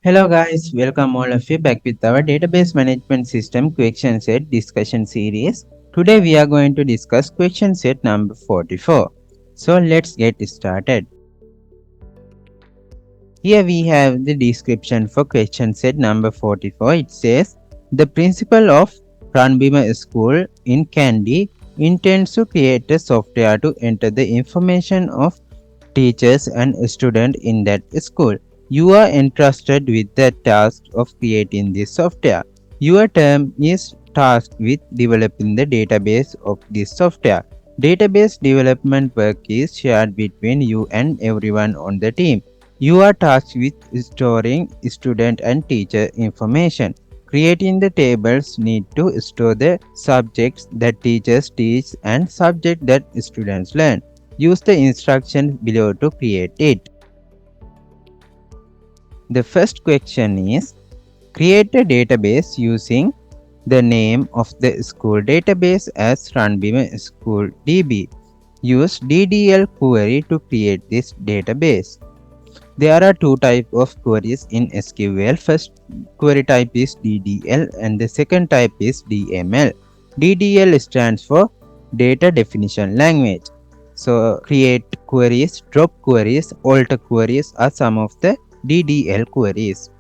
Hello guys, welcome all of you back with our database management system question set discussion series. Today we are going to discuss question set number 44. So let's get started. Here we have the description for question set number 44. It says, the principal of Ranbima School in Kandy intends to create a software to enter the information of teachers and students in that school. You are entrusted with the task of creating this software. Your term is tasked with developing the database of this software. Database development work is shared between you and everyone on the team. You are tasked with storing student and teacher information. Creating the tables need to store the subjects that teachers teach and subject that students learn. Use the instructions below to create it. The first question is, create a database using the name of the school database as Ranbima School DB. Use DDL Query to create this database. There are two types of queries in SQL. First query type is DDL and the second type is DML. DDL stands for Data Definition Language. So create queries, drop queries, alter queries are some of the DDL queries.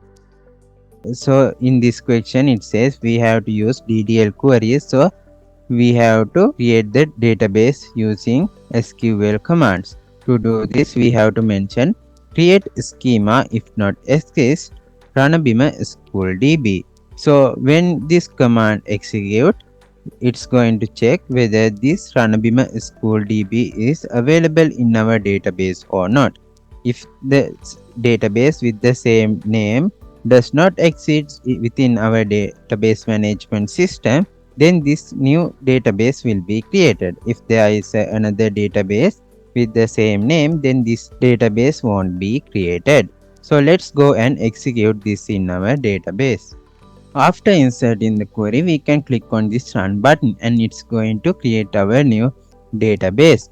So in this question it says we have to use DDL queries. So we have to create the database using SQL commands. To do this we have to mention create schema, if not exist, run a Bima school DB. So when this command execute, it's going to check whether this Ranabima School DB is available in our database or not. If the database with the same name does not exist within our database management system, then this new database will be created. If there is another database with the same name, then this database won't be created. So let's go and execute this in our database. After inserting the query, we can click on this run button and it's going to create our new database.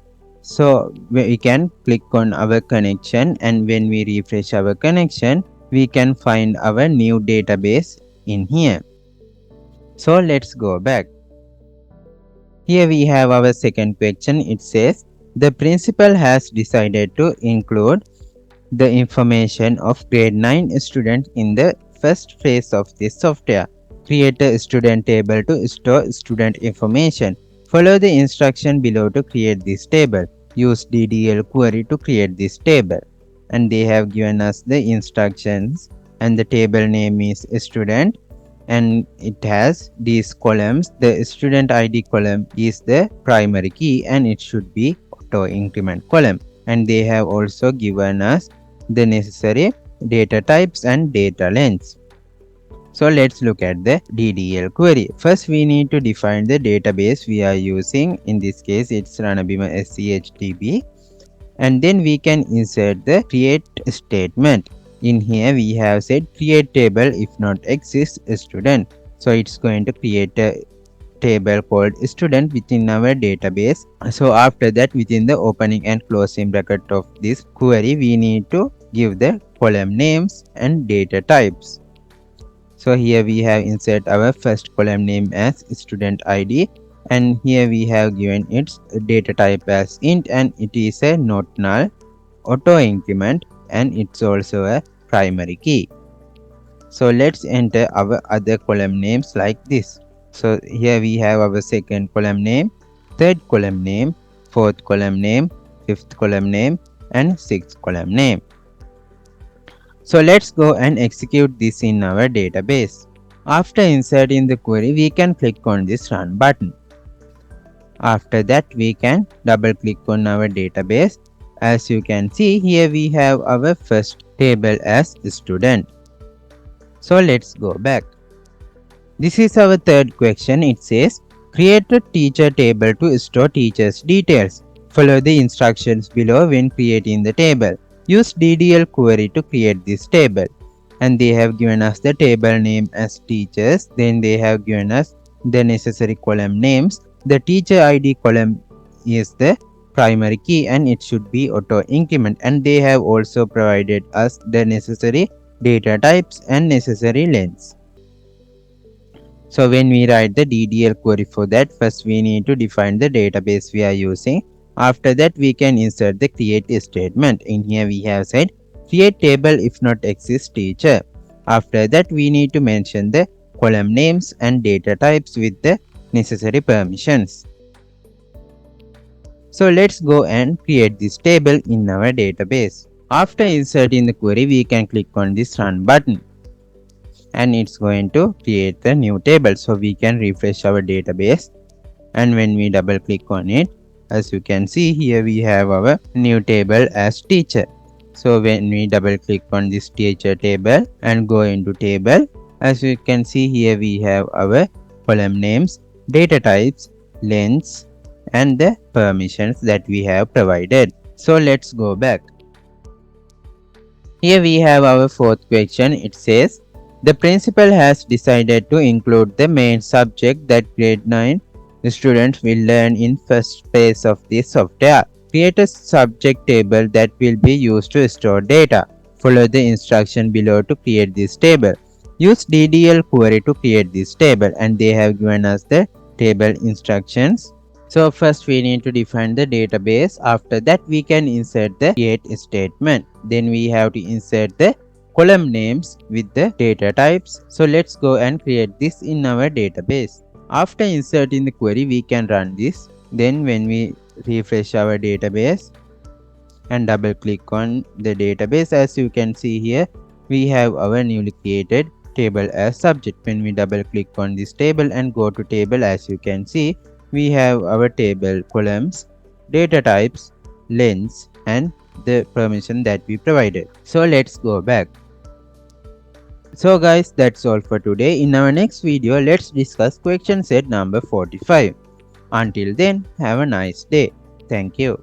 So we can click on our connection, and when we refresh our connection, we can find our new database in here. So let's go back. Here we have our second question. It says, the principal has decided to include the information of grade 9 student in the first phase of this software. Create a student table to store student information. Follow the instruction below to create this table. Use DDL query to create this table. And they have given us the instructions, and the table name is student, and it has these columns. The student ID column is the primary key and it should be auto increment column. And they have also given us the necessary data types and data lengths. So let's look at the DDL query. First we need to define the database we are using. In this case it's Ranabima SCHDB, and then we can insert the create statement. In here we have said create table if not exists student. So it's going to create a table called student within our database. So after that, within the opening and closing bracket of this query, we need to give the column names and data types. So here we have insert our first column name as student ID, and here we have given its data type as int, and it is a not null auto increment, and it's also a primary key. So let's enter our other column names like this. So here we have our second column name, third column name, fourth column name, fifth column name, and sixth column name. So let's go and execute this in our database. After inserting the query, we can click on this run button. After that, we can double click on our database. As you can see, here we have our first table as student. So let's go back. This is our third question. It says, create a teacher table to store teachers' details. Follow the instructions below when creating the table. Use DDL query to create this table. And they have given us the table name as teachers. Then they have given us the necessary column names. The teacher ID column is the primary key and it should be auto increment, and they have also provided us the necessary data types and necessary lengths. So when we write the DDL query for that, first we need to define the database we are using. After that we can insert the create statement. In here we have said create table if not exists teacher. After that we need to mention the column names and data types with the necessary permissions. So let's go and create this table in our database. After inserting the query, we can click on this run button and it's going to create the new table. So we can refresh our database, and when we double click on it, as you can see here, we have our new table as teacher. So when we double click on this teacher table and go into table, as you can see here, we have our column names, data types, lengths, and the permissions that we have provided. So let's go back. Here we have our fourth question. It says, the principal has decided to include the main subject that grade 9 students will learn in first phase of this software. Create a subject table that will be used to store data. Follow the instruction below to create this table. Use DDL Query to create this table, and they have given us the table instructions. So first we need to define the database. After that we can insert the create statement. Then we have to insert the column names with the data types. So let's go and create this in our database. After inserting the query, we can run this. Then when we refresh our database and double click on the database, as you can see here, we have our newly created table as subject. When we double click on this table and go to table, as you can see, we have our table columns, data types, lengths, and the permission that we provided. So let's go back. So guys, that's all for today. In our next video, let's discuss question set number 45. Until then, have a nice day. Thank you.